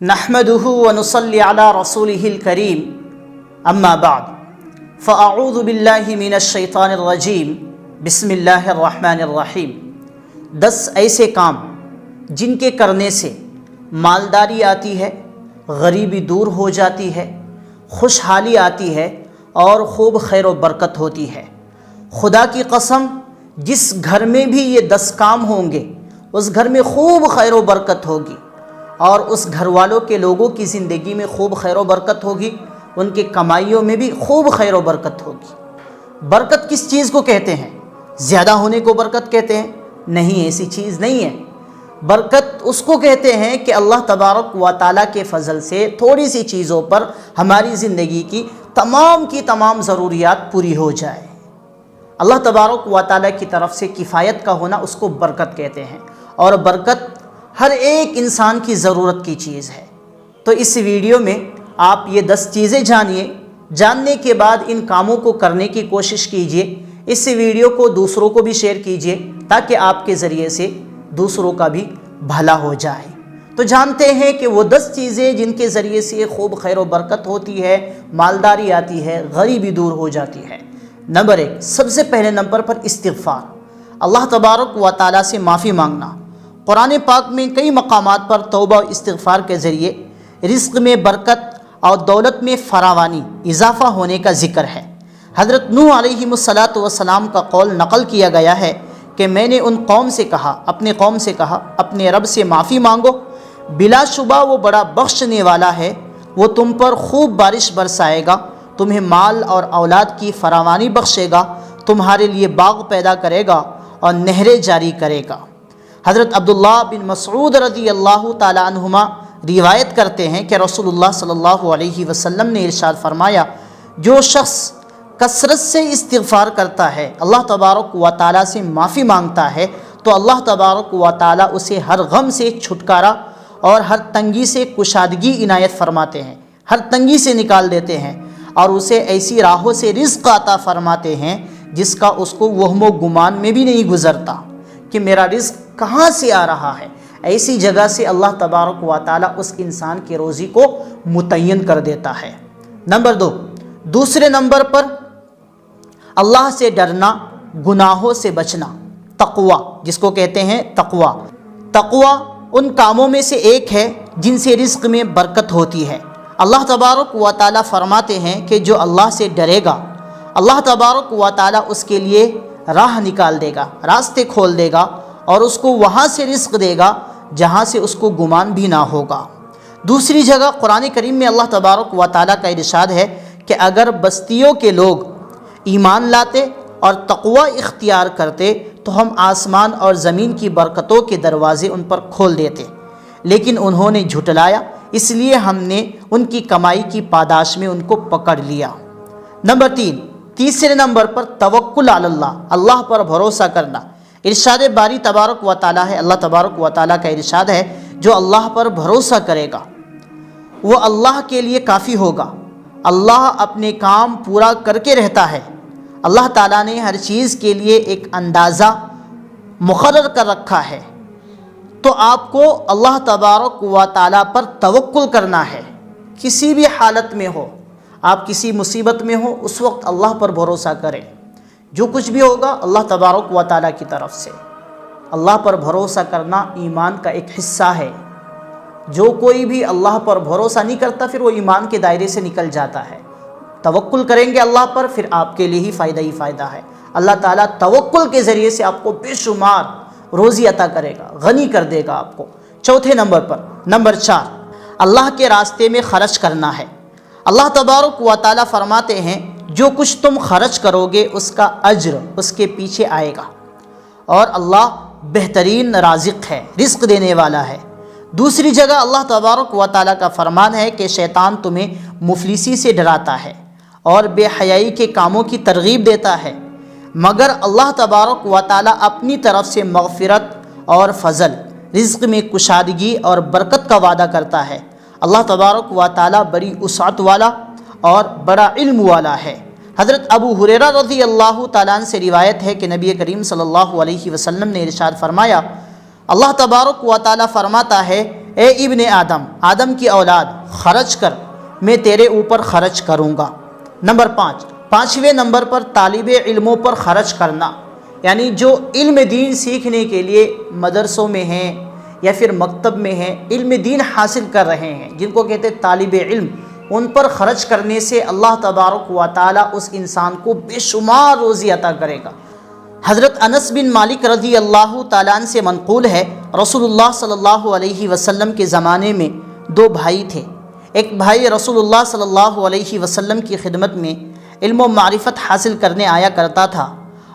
نحمده ونصلي على رسوله الكريم اما بعد فاعوذ باللہ من الشیطان الرجیم بسم اللہ الرحمن الرحیم 10 ایسے کام جن کے کرنے سے مالداری آتی ہے، غریبی دور ہو جاتی ہے، خوشحالی آتی ہے اور خوب خیر و برکت ہوتی ہے۔ خدا کی قسم، جس گھر میں بھی یہ 10 کام ہوں گے اس گھر میں خوب خیر و برکت ہوگی، اور اس گھر والوں کے لوگوں کی زندگی میں خوب خیر و برکت ہوگی، ان کے کمائیوں میں بھی خوب خیر و برکت ہوگی۔ برکت کس چیز کو کہتے ہیں؟ زیادہ ہونے کو برکت کہتے ہیں؟ نہیں، ایسی چیز نہیں ہے۔ برکت اس کو کہتے ہیں کہ اللہ تبارک و تعالیٰ کے فضل سے تھوڑی سی چیزوں پر ہماری زندگی کی تمام ضروریات پوری ہو جائے۔ اللہ تبارک و تعالیٰ کی طرف سے کفایت کا ہونا اس کو برکت کہتے ہیں، اور برکت ہر ایک انسان کی ضرورت کی چیز ہے۔ تو اس ویڈیو میں آپ یہ 10 چیزیں جانیے، جاننے کے بعد ان کاموں کو کرنے کی کوشش کیجیے۔ اس ویڈیو کو دوسروں کو بھی شیئر کیجیے تاکہ آپ کے ذریعے سے دوسروں کا بھی بھلا ہو جائے۔ تو جانتے ہیں کہ وہ 10 چیزیں جن کے ذریعے سے خوب خیر و برکت ہوتی ہے، مالداری آتی ہے، غریبی دور ہو جاتی ہے۔ نمبر 1، سب سے پہلے نمبر پر استغفار، اللہ تبارک و تعالیٰ سے معافی مانگنا۔ قرآن پاک میں کئی مقامات پر توبہ و استغفار کے ذریعے رزق میں برکت اور دولت میں فراوانی، اضافہ ہونے کا ذکر ہے۔ حضرت نوح علیہ السلام کا قول نقل کیا گیا ہے کہ میں نے اپنے قوم سے کہا اپنے رب سے معافی مانگو، بلا شبہ وہ بڑا بخشنے والا ہے، وہ تم پر خوب بارش برسائے گا، تمہیں مال اور اولاد کی فراوانی بخشے گا، تمہارے لیے باغ پیدا کرے گا اور نہریں جاری کرے گا۔ حضرت عبداللہ بن مسعود رضی اللہ تعالی عنہما روایت کرتے ہیں کہ رسول اللہ صلی اللہ علیہ وسلم نے ارشاد فرمایا، جو شخص کثرت سے استغفار کرتا ہے، اللہ تبارک و تعالیٰ سے معافی مانگتا ہے، تو اللہ تبارک و تعالیٰ اسے ہر غم سے چھٹکارا اور ہر تنگی سے کشادگی عنایت فرماتے ہیں، ہر تنگی سے نکال دیتے ہیں، اور اسے ایسی راہوں سے رزق عطا فرماتے ہیں جس کا اس کو وہم و گمان میں بھی نہیں گزرتا کہ میرا رزق کہاں سے آ رہا ہے۔ ایسی جگہ سے اللہ تبارک و تعالیٰ اس انسان کی روزی کو متعین کر دیتا ہے۔ نمبر 2، دوسرے نمبر پر اللہ سے ڈرنا، گناہوں سے بچنا، تقوی جس کو کہتے ہیں تقوی۔ تقوی ان کاموں میں سے ایک ہے جن سے رزق میں برکت ہوتی ہے۔ اللہ تبارک و تعالیٰ فرماتے ہیں کہ جو اللہ سے ڈرے گا، اللہ تبارک و تعالیٰ اس کے لیے راہ نکال دے گا، راستے کھول دے گا، اور اس کو وہاں سے رزق دے گا جہاں سے اس کو گمان بھی نہ ہوگا۔ دوسری جگہ قرآن کریم میں اللہ تبارک و تعالیٰ کا ارشاد ہے کہ اگر بستیوں کے لوگ ایمان لاتے اور تقوی اختیار کرتے تو ہم آسمان اور زمین کی برکتوں کے دروازے ان پر کھول دیتے، لیکن انہوں نے جھٹلایا، اس لیے ہم نے ان کی کمائی کی پاداش میں ان کو پکڑ لیا۔ نمبر 3، تیسرے نمبر پر توکل علی اللہ، اللہ پر بھروسہ کرنا۔ ارشاد باری تبارک و تعالیٰ ہے، اللہ تبارک و تعالیٰ کا ارشاد ہے، جو اللہ پر بھروسہ کرے گا وہ اللہ کے لیے کافی ہوگا۔ اللہ اپنے کام پورا کر کے رہتا ہے۔ اللہ تعالیٰ نے ہر چیز کے لیے ایک اندازہ مقرر کر رکھا ہے، تو آپ کو اللہ تبارک و تعالیٰ پر توکل کرنا ہے۔ کسی بھی حالت میں ہو، آپ کسی مصیبت میں ہو، اس وقت اللہ پر بھروسہ کریں۔ جو کچھ بھی ہوگا اللہ تبارک و تعالیٰ کی طرف سے۔ اللہ پر بھروسہ کرنا ایمان کا ایک حصہ ہے۔ جو کوئی بھی اللہ پر بھروسہ نہیں کرتا پھر وہ ایمان کے دائرے سے نکل جاتا ہے۔ توکل کریں گے اللہ پر، پھر آپ کے لیے ہی فائدہ ہے۔ اللہ تعالیٰ توکل کے ذریعے سے آپ کو بے شمار روزی عطا کرے گا، غنی کر دے گا آپ کو۔ چوتھے نمبر پر، نمبر 4، اللہ کے راستے میں خرچ کرنا ہے۔ اللہ تبارک و تعالیٰ فرماتے ہیں، جو کچھ تم خرچ کرو گے اس کا اجر اس کے پیچھے آئے گا، اور اللہ بہترین رازق ہے، رزق دینے والا ہے۔ دوسری جگہ اللہ تبارک و تعالیٰ کا فرمان ہے کہ شیطان تمہیں مفلسی سے ڈراتا ہے اور بے حیائی کے کاموں کی ترغیب دیتا ہے، مگر اللہ تبارک و تعالیٰ اپنی طرف سے مغفرت اور فضل، رزق میں کشادگی اور برکت کا وعدہ کرتا ہے۔ اللہ تبارک و تعالیٰ بڑی وسعت والا اور بڑا علم والا ہے۔ حضرت ابو ہریرہ رضی اللہ تعالیٰ عنہ سے روایت ہے کہ نبی کریم صلی اللہ علیہ وسلم نے ارشاد فرمایا، اللہ تبارک و تعالیٰ فرماتا ہے، اے ابن آدم، آدم کی اولاد، خرچ کر، میں تیرے اوپر خرچ کروں گا۔ نمبر 5، پانچویں نمبر پر طالب علموں پر خرچ کرنا، یعنی جو علم دین سیکھنے کے لیے مدرسوں میں ہیں یا پھر مکتب میں ہیں، علم دین حاصل کر رہے ہیں، جن کو کہتے ہیں طالب علم، ان پر خرچ کرنے سے اللہ تبارک و تعالیٰ اس انسان کو بے شمار روزی عطا کرے گا۔ حضرت انس بن مالک رضی اللہ تعالیٰ عنہ سے منقول ہے، رسول اللہ صلی اللہ علیہ وسلم کے زمانے میں دو بھائی تھے۔ ایک بھائی رسول اللہ صلی اللہ علیہ وسلم کی خدمت میں علم و معرفت حاصل کرنے آیا کرتا تھا،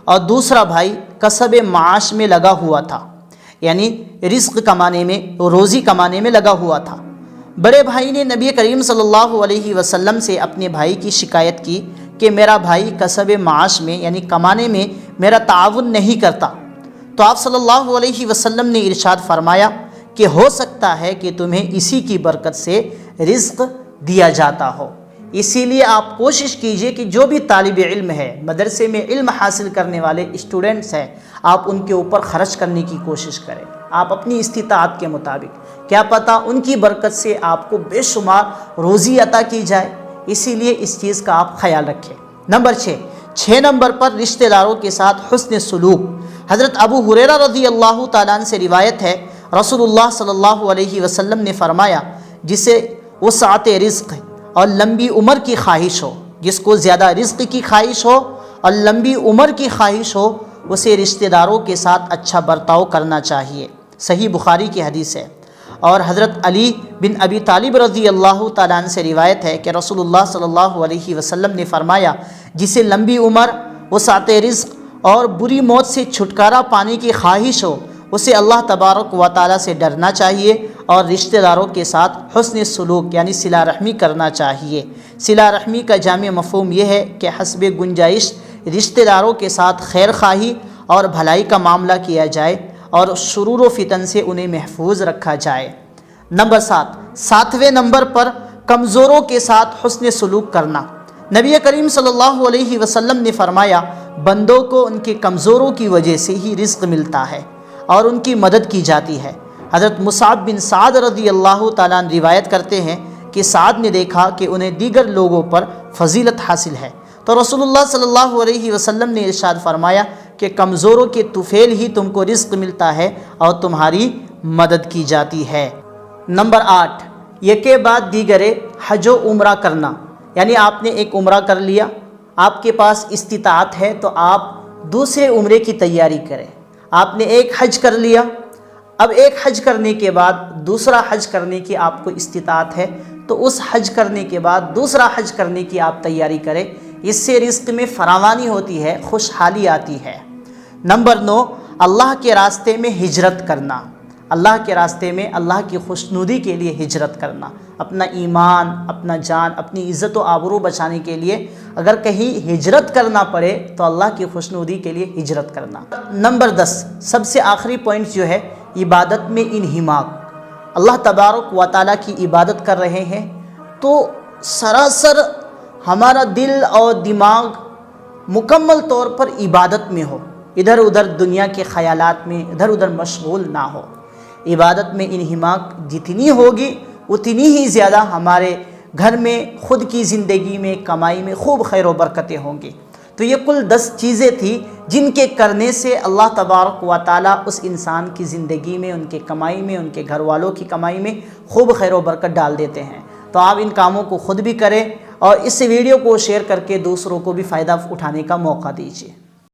اور دوسرا بھائی کسب معاش میں لگا ہوا تھا، یعنی رزق کمانے میں، روزی کمانے میں لگا ہوا تھا۔ بڑے بھائی نے نبی کریم صلی اللہ علیہ وسلم سے اپنے بھائی کی شکایت کی کہ میرا بھائی کسب معاش میں یعنی کمانے میں میرا تعاون نہیں کرتا۔ تو آپ صلی اللہ علیہ وسلم نے ارشاد فرمایا کہ ہو سکتا ہے کہ تمہیں اسی کی برکت سے رزق دیا جاتا ہو، اسی لیے آپ کوشش کیجئے کہ جو بھی طالب علم ہے، مدرسے میں علم حاصل کرنے والے اسٹوڈنٹس ہیں، آپ ان کے اوپر خرچ کرنے کی کوشش کریں، آپ اپنی استطاعت کے مطابق، کیا پتہ ان کی برکت سے آپ کو بے شمار روزی عطا کی جائے، اسی لیے اس چیز کا آپ خیال رکھیں۔ نمبر 6 نمبر پر رشتہ داروں کے ساتھ حسن سلوک۔ حضرت ابو ہریرہ رضی اللہ تعالیٰ عنہ سے روایت ہے، رسول اللہ صلی اللہ علیہ وسلم نے فرمایا، جسے وسعت رزق اور لمبی عمر کی خواہش ہو، جس کو زیادہ رزق کی خواہش ہو اور لمبی عمر کی خواہش ہو، اسے رشتہ داروں کے ساتھ اچھا برتاؤ کرنا چاہیے۔ صحیح بخاری کی حدیث ہے۔ اور حضرت علی بن ابی طالب رضی اللہ تعالیٰ عنہ سے روایت ہے کہ رسول اللہ صلی اللہ علیہ وسلم نے فرمایا، جسے لمبی عمر، وسعت رزق اور بری موت سے چھٹکارا پانے کی خواہش ہو، اسے اللہ تبارک و تعالیٰ سے ڈرنا چاہیے اور رشتہ داروں کے ساتھ حسن سلوک یعنی صلہ رحمی کرنا چاہیے۔ صلہ رحمی کا جامع مفہوم یہ ہے کہ حسب گنجائش رشتہ داروں کے ساتھ خیر خواہی اور بھلائی کا معاملہ کیا جائے اور شرور و فتن سے انہیں محفوظ رکھا جائے۔ نمبر 7، نمبر پر کمزوروں کے ساتھ حسن سلوک کرنا۔ نبی کریم صلی اللہ علیہ وسلم نے فرمایا، بندوں کو ان کے کمزوروں کی وجہ سے ہی رزق ملتا ہے اور ان کی مدد کی جاتی ہے۔ حضرت مصعب بن سعد رضی اللہ تعالیٰ عنہ روایت کرتے ہیں کہ سعد نے دیکھا کہ انہیں دیگر لوگوں پر فضیلت حاصل ہے، تو رسول اللہ صلی اللہ علیہ وسلم نے ارشاد فرمایا کہ کمزوروں کے طفیل ہی تم کو رزق ملتا ہے اور تمہاری مدد کی جاتی ہے۔ نمبر 8، یکے بعد دیگرے حج و عمرہ کرنا، یعنی آپ نے ایک عمرہ کر لیا، آپ کے پاس استطاعت ہے تو آپ دوسرے عمرے کی تیاری کریں۔ آپ نے ایک حج کر لیا، اب ایک حج کرنے کے بعد دوسرا حج کرنے کی آپ کو استطاعت ہے تو اس حج کرنے کے بعد دوسرا حج کرنے کی آپ تیاری کریں، اس سے رزق میں فراوانی ہوتی ہے، خوشحالی آتی ہے۔ نمبر 9، اللہ کے راستے میں ہجرت کرنا، اللہ کے راستے میں اللہ کی خوشنودی کے لیے ہجرت کرنا، اپنا ایمان، اپنا جان، اپنی عزت و آبرو بچانے کے لیے اگر کہیں ہجرت کرنا پڑے تو اللہ کی خوشنودی کے لیے ہجرت کرنا۔ نمبر 10، سب سے آخری پوائنٹ جو ہے، عبادت میں انہماک۔ اللہ تبارک و تعالیٰ کی عبادت کر رہے ہیں تو سراسر ہمارا دل اور دماغ مکمل طور پر عبادت میں ہو، ادھر ادھر دنیا کے خیالات میں ادھر ادھر مشغول نہ ہو۔ عبادت میں انہماک جتنی ہوگی اتنی ہی زیادہ ہمارے گھر میں، خود کی زندگی میں، کمائی میں خوب خیر و برکتیں ہوں گی۔ تو یہ کل 10 چیزیں تھیں جن کے کرنے سے اللہ تبارک و تعالیٰ اس انسان کی زندگی میں، ان کے کمائی میں، ان کے گھر والوں کی کمائی میں خوب خیر و برکت ڈال دیتے ہیں۔ تو آپ ان کاموں کو خود بھی کریں اور اس ویڈیو کو شیئر کر کے دوسروں کو بھی فائدہ اٹھانے کا موقع دیجیے۔